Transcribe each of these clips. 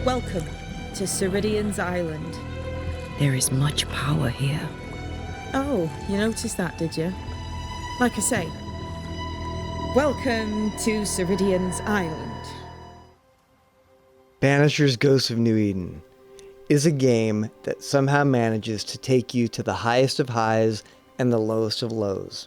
Welcome to Siridean's island. There is much power here. Oh, you noticed that, did you? Like I say, welcome to Siridean's island. Banisher's Ghost of New Eden is a game that somehow manages to take you to the highest of highs and the lowest of lows.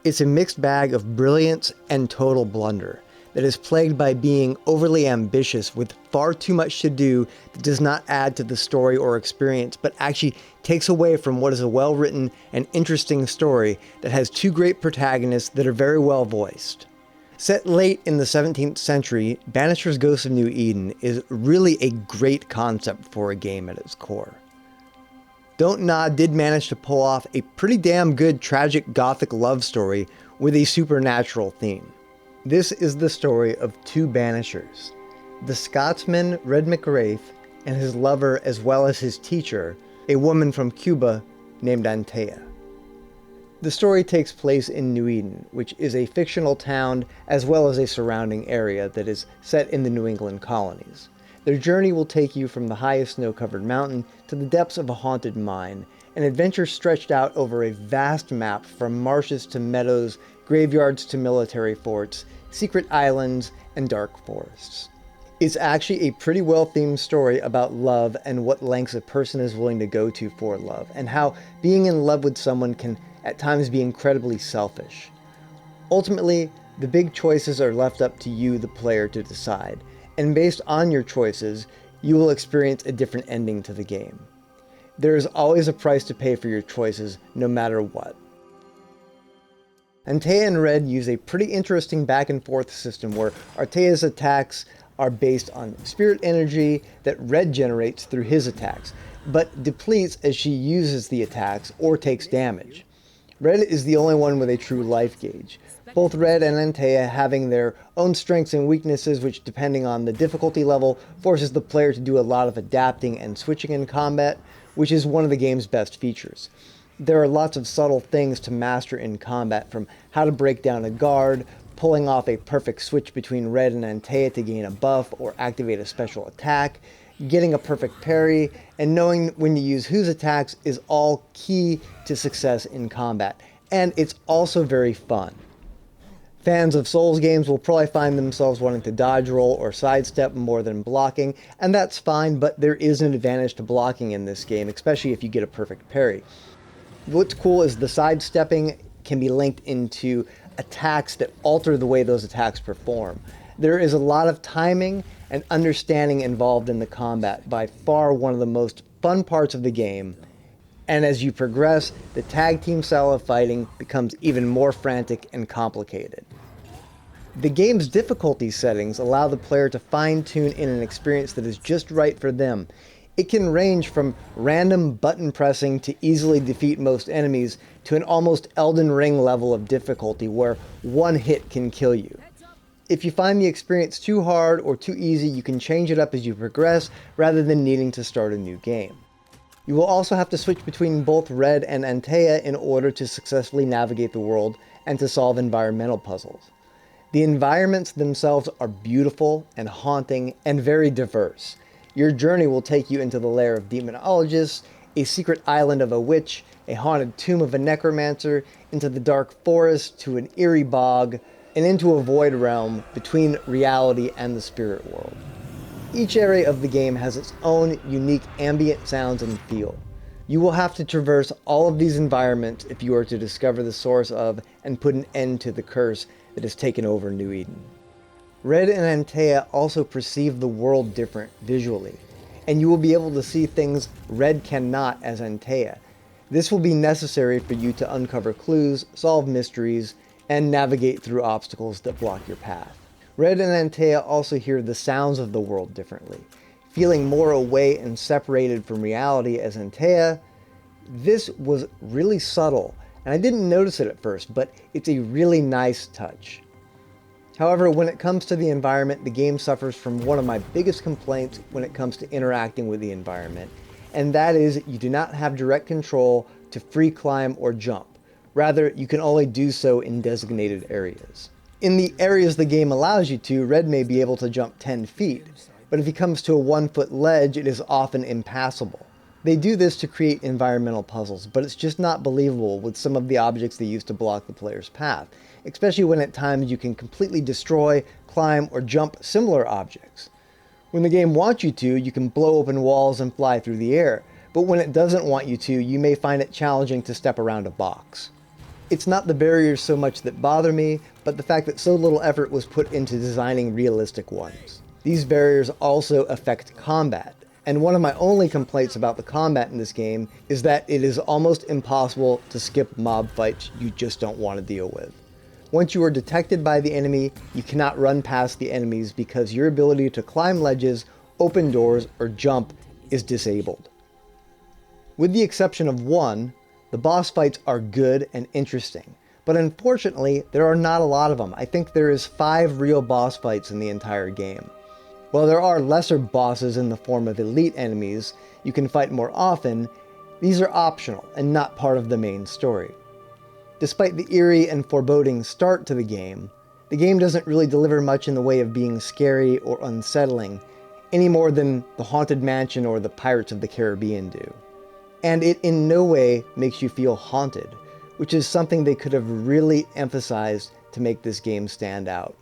It's a mixed bag of brilliance and total blunder that is plagued by being overly ambitious with far too much to do that does not add to the story or experience, but actually takes away from what is a well-written and interesting story that has two great protagonists that are very well voiced. Set late in the 17th century, Banisher's Ghost of New Eden is really a great concept for a game at its core. Don't Nod did manage to pull off a pretty damn good tragic Gothic love story with a supernatural theme. This is the story of two banishers, the Scotsman Red McWraith and his lover as well as his teacher, a woman from Cuba named Antea. The story takes place in New Eden, which is a fictional town as well as a surrounding area that is set in the New England colonies. Their journey will take you from the highest snow-covered mountain to the depths of a haunted mine, an adventure stretched out over a vast map from marshes to meadows, graveyards to military forts, secret islands, and dark forests. It's actually a pretty well-themed story about love and what lengths a person is willing to go to for love, and how being in love with someone can at times be incredibly selfish. Ultimately, the big choices are left up to you, the player, to decide, and based on your choices, you will experience a different ending to the game. There is always a price to pay for your choices, no matter what. Antea and Red use a pretty interesting back and forth system where Antea's attacks are based on spirit energy that Red generates through his attacks, but depletes as she uses the attacks or takes damage. Red is the only one with a true life gauge, both Red and Antea having their own strengths and weaknesses, which, depending on the difficulty level, forces the player to do a lot of adapting and switching in combat, which is one of the game's best features. There are lots of subtle things to master in combat, from how to break down a guard, pulling off a perfect switch between Red and Antea to gain a buff or activate a special attack, getting a perfect parry, and knowing when to use whose attacks is all key to success in combat. And it's also very fun. Fans of Souls games will probably find themselves wanting to dodge roll or sidestep more than blocking, and that's fine, but there is an advantage to blocking in this game, especially if you get a perfect parry. What's cool is the sidestepping can be linked into attacks that alter the way those attacks perform. There is a lot of timing and understanding involved in the combat, by far one of the most fun parts of the game, and as you progress, the tag team style of fighting becomes even more frantic and complicated. The game's difficulty settings allow the player to fine-tune in an experience that is just right for them. It can range from random button pressing to easily defeat most enemies to an almost Elden Ring level of difficulty where one hit can kill you. If you find the experience too hard or too easy, you can change it up as you progress rather than needing to start a new game. You will also have to switch between both Red and Antea in order to successfully navigate the world and to solve environmental puzzles. The environments themselves are beautiful and haunting and very diverse. Your journey will take you into the lair of demonologists, a secret island of a witch, a haunted tomb of a necromancer, into the dark forest, to an eerie bog, and into a void realm between reality and the spirit world. Each area of the game has its own unique ambient sounds and feel. You will have to traverse all of these environments if you are to discover the source of and put an end to the curse that has taken over New Eden. Red and Antea also perceive the world different visually, and you will be able to see things Red cannot as Antea. This will be necessary for you to uncover clues, solve mysteries, and navigate through obstacles that block your path. Red and Antea also hear the sounds of the world differently, feeling more away and separated from reality as Antea. This was really subtle, and I didn't notice it at first, but it's a really nice touch. However, when it comes to the environment, the game suffers from one of my biggest complaints when it comes to interacting with the environment, and that is you do not have direct control to free climb or jump. Rather, you can only do so in designated areas. In the areas the game allows you to, Red may be able to jump 10 feet, but if he comes to a 1-foot ledge, it is often impassable. They do this to create environmental puzzles, but it's just not believable with some of the objects they use to block the player's path, especially when at times you can completely destroy, climb, or jump similar objects. When the game wants you to, you can blow open walls and fly through the air, but when it doesn't want you to, you may find it challenging to step around a box. It's not the barriers so much that bother me, but the fact that so little effort was put into designing realistic ones. These barriers also affect combat, and one of my only complaints about the combat in this game is that it is almost impossible to skip mob fights you just don't want to deal with. Once you are detected by the enemy, you cannot run past the enemies because your ability to climb ledges, open doors, or jump is disabled. With the exception of one, the boss fights are good and interesting, but unfortunately, there are not a lot of them. I think there is 5 real boss fights in the entire game. While there are lesser bosses in the form of elite enemies you can fight more often, these are optional and not part of the main story. Despite the eerie and foreboding start to the game doesn't really deliver much in the way of being scary or unsettling, any more than the Haunted Mansion or the Pirates of the Caribbean do. And it in no way makes you feel haunted, which is something they could have really emphasized to make this game stand out.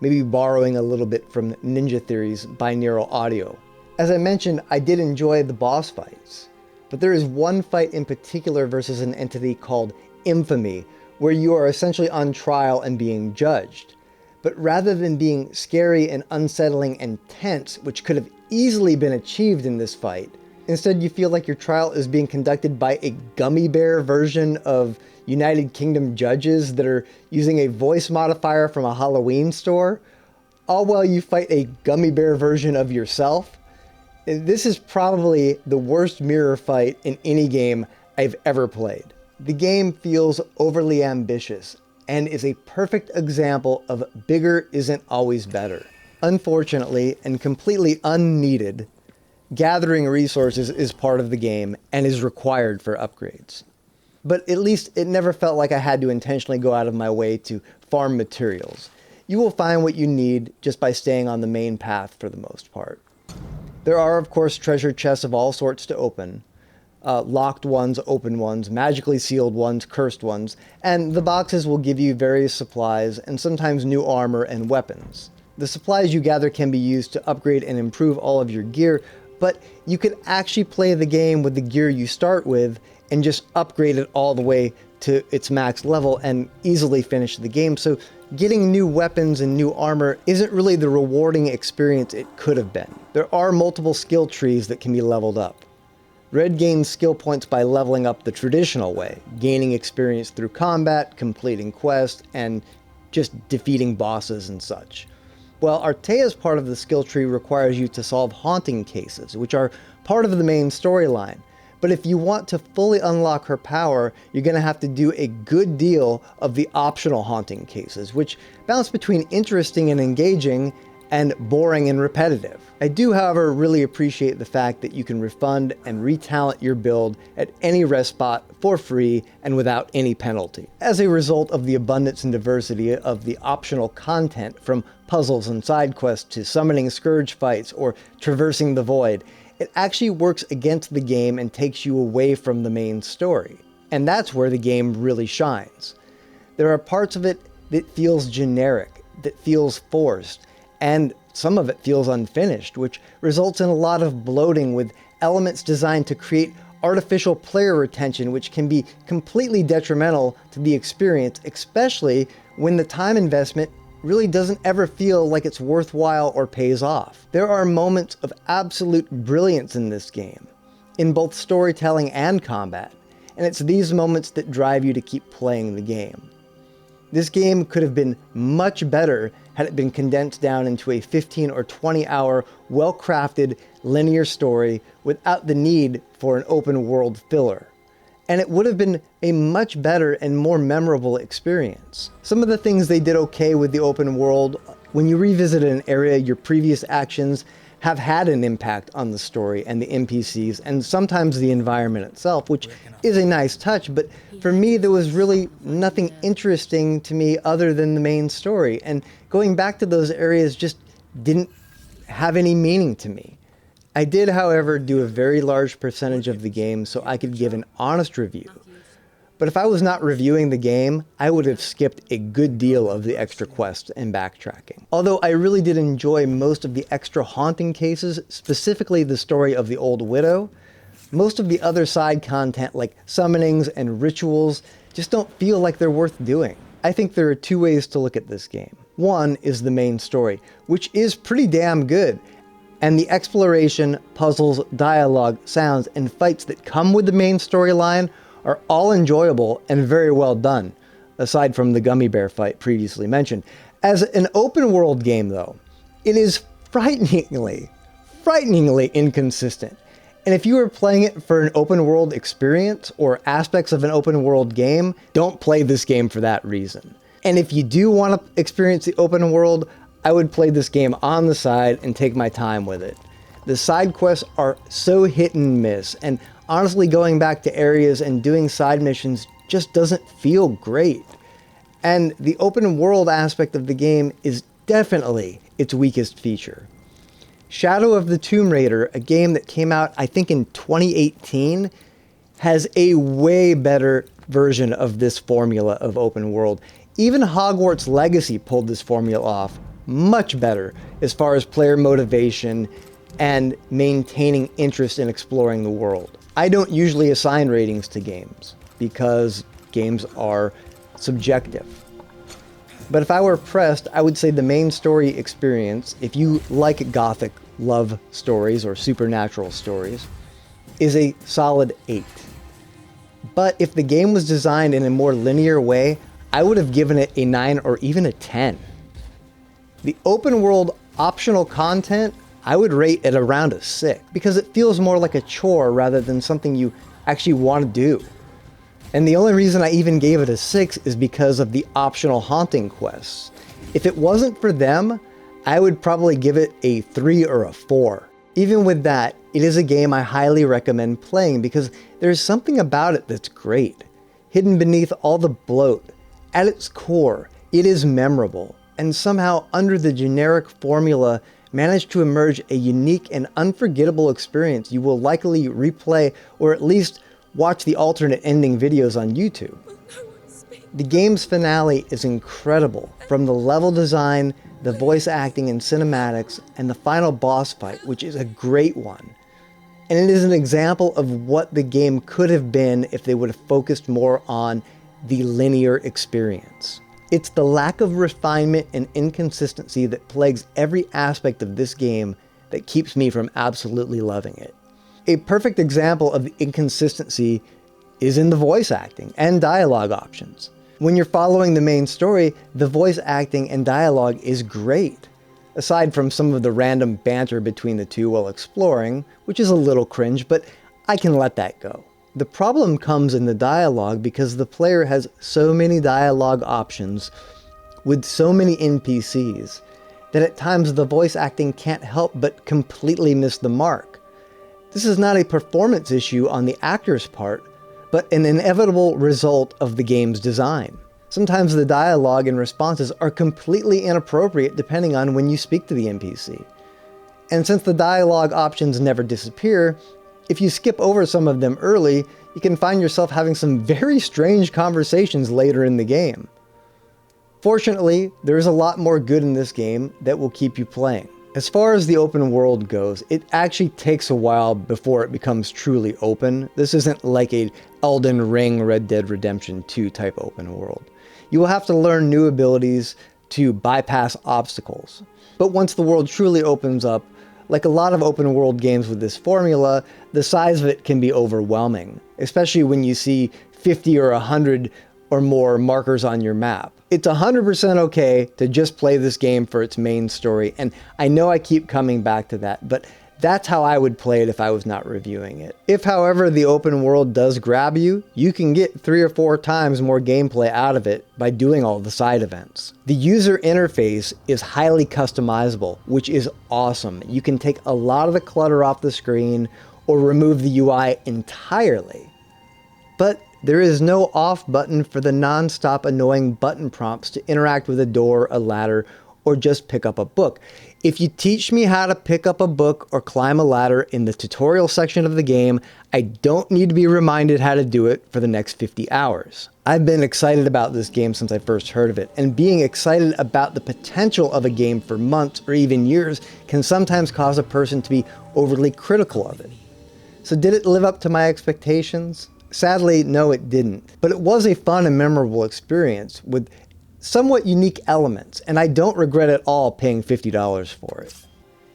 Maybe borrowing a little bit from Ninja Theory's binaural audio. As I mentioned, I did enjoy the boss fights, but there is one fight in particular versus an entity called Infamy, where you are essentially on trial and being judged. But rather than being scary and unsettling and tense, which could have easily been achieved in this fight, instead you feel like your trial is being conducted by a Gummy Bear version of United Kingdom judges that are using a voice modifier from a Halloween store, all while you fight a Gummy Bear version of yourself. This is probably the worst mirror fight in any game I've ever played. The game feels overly ambitious and is a perfect example of bigger isn't always better. Unfortunately, and completely unneeded, gathering resources is part of the game and is required for upgrades. But at least it never felt like I had to intentionally go out of my way to farm materials. You will find what you need just by staying on the main path for the most part. There are, of course, treasure chests of all sorts to open. Locked ones, open ones, magically sealed ones, cursed ones, and the boxes will give you various supplies and sometimes new armor and weapons. The supplies you gather can be used to upgrade and improve all of your gear, but you can actually play the game with the gear you start with and just upgrade it all the way to its max level and easily finish the game. So getting new weapons and new armor isn't really the rewarding experience it could have been. There are multiple skill trees that can be leveled up. Red gains skill points by leveling up the traditional way, gaining experience through combat, completing quests, and just defeating bosses and such. While Antea's part of the skill tree requires you to solve haunting cases, which are part of the main storyline. But if you want to fully unlock her power, you're going to have to do a good deal of the optional haunting cases, which bounce between interesting and engaging and boring and repetitive. I do, however, really appreciate the fact that you can refund and retalent your build at any rest spot for free and without any penalty. As a result of the abundance and diversity of the optional content, from puzzles and side quests to summoning scourge fights or traversing the void, it actually works against the game and takes you away from the main story. And that's where the game really shines. There are parts of it that feels generic, that feels forced, and some of it feels unfinished, which results in a lot of bloating with elements designed to create artificial player retention, which can be completely detrimental to the experience, especially when the time investment really doesn't ever feel like it's worthwhile or pays off. There are moments of absolute brilliance in this game, in both storytelling and combat, and it's these moments that drive you to keep playing the game. This game could have been much better had it been condensed down into a 15 or 20 hour, well-crafted, linear story without the need for an open world filler. And it would have been a much better and more memorable experience. Some of the things they did okay with the open world, when you revisit an area, your previous actions have had an impact on the story and the NPCs and sometimes the environment itself, which is a nice touch, but for me there was really nothing interesting to me other than the main story, and going back to those areas just didn't have any meaning to me. I did, however, do a very large percentage of the game so I could give an honest review. But if I was not reviewing the game, I would have skipped a good deal of the extra quests and backtracking. Although I really did enjoy most of the extra haunting cases, specifically the story of the Old Widow, most of the other side content like summonings and rituals just don't feel like they're worth doing. I think there are two ways to look at this game. One is the main story, which is pretty damn good, and the exploration, puzzles, dialogue, sounds, and fights that come with the main storyline are all enjoyable and very well done, aside from the Gummy Bear fight previously mentioned. As an open world game though, it is frighteningly inconsistent. And if you are playing it for an open world experience or aspects of an open world game, don't play this game for that reason. And if you do want to experience the open world, I would play this game on the side and take my time with it. The side quests are so hit and miss, and honestly going back to areas and doing side missions just doesn't feel great. And the open world aspect of the game is definitely its weakest feature. Shadow of the Tomb Raider, a game that came out I think in 2018, has a way better version of this formula of open world. Even Hogwarts Legacy pulled this formula off much better as far as player motivation and maintaining interest in exploring the world. I don't usually assign ratings to games because games are subjective. But if I were pressed, I would say the main story experience, if you like Gothic love stories or supernatural stories, is a solid 8. But if the game was designed in a more linear way, I would have given it a 9 or even a 10. The open world optional content, I would rate at around a 6 because it feels more like a chore rather than something you actually want to do. And the only reason I even gave it a 6 is because of the optional haunting quests. If it wasn't for them, I would probably give it a 3 or a 4. Even with that, it is a game I highly recommend playing because there's something about it that's great. Hidden beneath all the bloat, at its core, it is memorable, and somehow under the generic formula managed to emerge a unique and unforgettable experience you will likely replay or at least watch the alternate ending videos on YouTube. The game's finale is incredible, from the level design, the voice acting and cinematics, and the final boss fight, which is a great one. And it is an example of what the game could have been if they would have focused more on the linear experience. It's the lack of refinement and inconsistency that plagues every aspect of this game that keeps me from absolutely loving it. A perfect example of the inconsistency is in the voice acting and dialogue options. When you're following the main story, the voice acting and dialogue is great, aside from some of the random banter between the two while exploring, which is a little cringe, but I can let that go. The problem comes in the dialogue because the player has so many dialogue options with so many NPCs that at times the voice acting can't help but completely miss the mark. This is not a performance issue on the actor's part, but an inevitable result of the game's design. Sometimes the dialogue and responses are completely inappropriate depending on when you speak to the NPC. And since the dialogue options never disappear, if you skip over some of them early, you can find yourself having some very strange conversations later in the game. Fortunately, there is a lot more good in this game that will keep you playing. As far as the open world goes, it actually takes a while before it becomes truly open. This isn't like a Elden Ring Red Dead Redemption 2 type open world. You will have to learn new abilities to bypass obstacles. But once the world truly opens up, like a lot of open world games with this formula, the size of it can be overwhelming, especially when you see 50 or 100 or more markers on your map. It's 100% okay to just play this game for its main story, and I know I keep coming back to that, but that's how I would play it if I was not reviewing it. If, however, the open world does grab you, you can get 3 or 4 times more gameplay out of it by doing all the side events. The user interface is highly customizable, which is awesome. You can take a lot of the clutter off the screen or remove the UI entirely. But there is no off button for the non-stop annoying button prompts to interact with a door, a ladder, or just pick up a book. If you teach me how to pick up a book or climb a ladder in the tutorial section of the game, I don't need to be reminded how to do it for the next 50 hours. I've been excited about this game since I first heard of it, and being excited about the potential of a game for months or even years can sometimes cause a person to be overly critical of it. So did it live up to my expectations? Sadly, no, it didn't. But it was a fun and memorable experience with somewhat unique elements, and I don't regret at all paying $50 for it.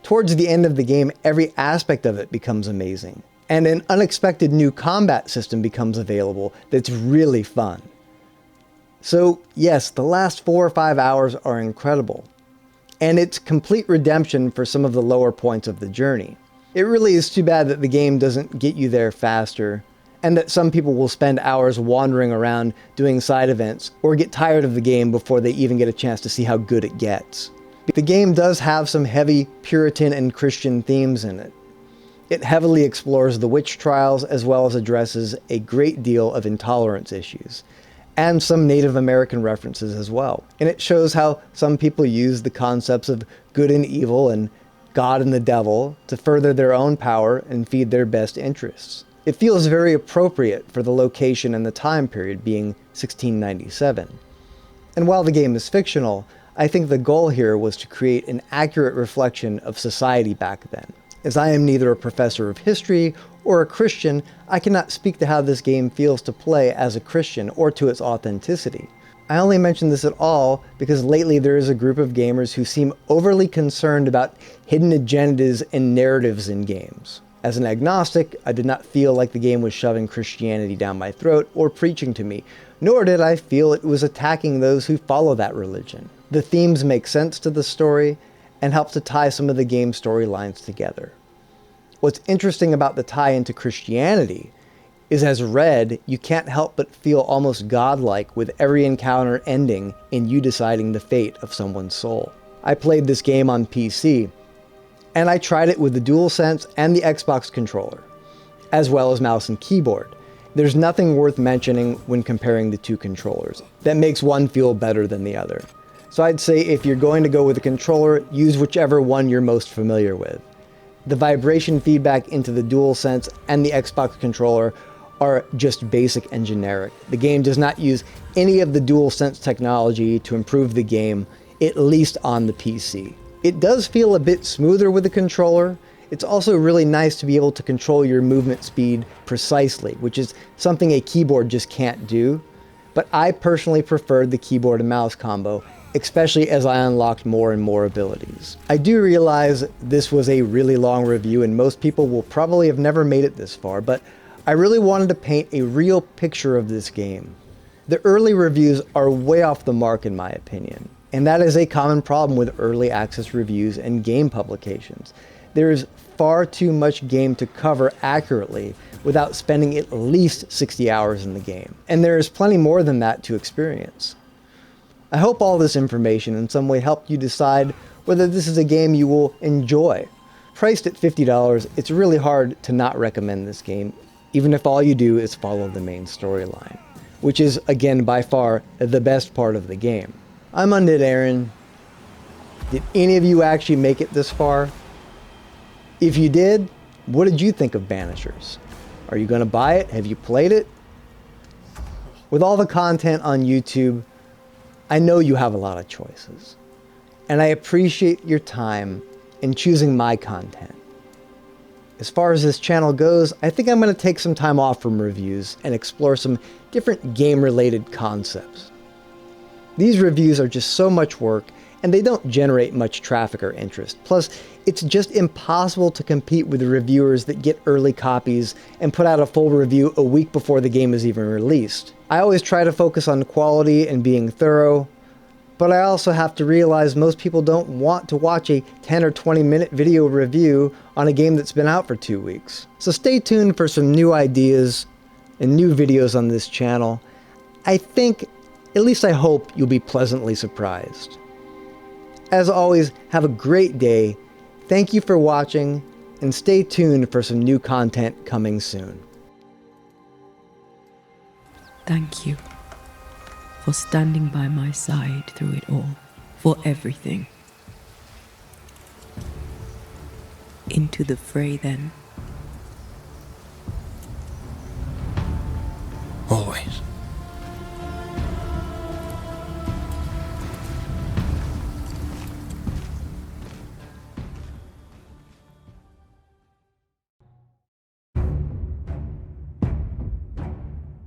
Towards the end of the game, every aspect of it becomes amazing, and an unexpected new combat system becomes available that's really fun. So yes, the last 4 or 5 hours are incredible, and it's complete redemption for some of the lower points of the journey. It really is too bad that the game doesn't get you there faster, and that some people will spend hours wandering around doing side events or get tired of the game before they even get a chance to see how good it gets. The game does have some heavy Puritan and Christian themes in it. It heavily explores the witch trials as well as addresses a great deal of intolerance issues, and some Native American references as well. And it shows how some people use the concepts of good and evil and God and the devil to further their own power and feed their best interests. It feels very appropriate for the location and the time period, being 1697. And while the game is fictional, I think the goal here was to create an accurate reflection of society back then. As I am neither a professor of history or a Christian, I cannot speak to how this game feels to play as a Christian or to its authenticity. I only mention this at all because lately there is a group of gamers who seem overly concerned about hidden agendas and narratives in games. As an agnostic, I did not feel like the game was shoving Christianity down my throat or preaching to me, nor did I feel it was attacking those who follow that religion. The themes make sense to the story and help to tie some of the game storylines together. What's interesting about the tie into Christianity is as Red, you can't help but feel almost godlike with every encounter ending in you deciding the fate of someone's soul. I played this game on PC, and I tried it with the DualSense and the Xbox controller, as well as mouse and keyboard. There's nothing worth mentioning when comparing the two controllers that makes one feel better than the other. So I'd say if you're going to go with a controller, use whichever one you're most familiar with. The vibration feedback into the DualSense and the Xbox controller are just basic and generic. The game does not use any of the DualSense technology to improve the game, at least on the PC. It does feel a bit smoother with the controller. It's also really nice to be able to control your movement speed precisely, which is something a keyboard just can't do. But I personally preferred the keyboard and mouse combo, especially as I unlocked more and more abilities. I do realize this was a really long review and most people will probably have never made it this far, but I really wanted to paint a real picture of this game. The early reviews are way off the mark in my opinion. And that is a common problem with early access reviews and game publications. There is far too much game to cover accurately without spending at least 60 hours in the game. And there is plenty more than that to experience. I hope all this information in some way helped you decide whether this is a game you will enjoy. Priced at $50, it's really hard to not recommend this game, even if all you do is follow the main storyline, which is, again, by far the best part of the game. I'm Undead Aaron. Did any of you actually make it this far? If you did, what did you think of Banishers? Are you going to buy it? Have you played it? With all the content on YouTube, I know you have a lot of choices. And I appreciate your time in choosing my content. As far as this channel goes, I think I'm going to take some time off from reviews and explore some different game-related concepts. These reviews are just so much work, and they don't generate much traffic or interest. Plus, it's just impossible to compete with the reviewers that get early copies and put out a full review a week before the game is even released. I always try to focus on quality and being thorough, but I also have to realize most people don't want to watch a 10 or 20 minute video review on a game that's been out for 2 weeks. So stay tuned for some new ideas and new videos on this channel. I think, at least I hope, you'll be pleasantly surprised. As always, have a great day. Thank you for watching, and stay tuned for some new content coming soon. Thank you for standing by my side through it all, for everything. into the fray then.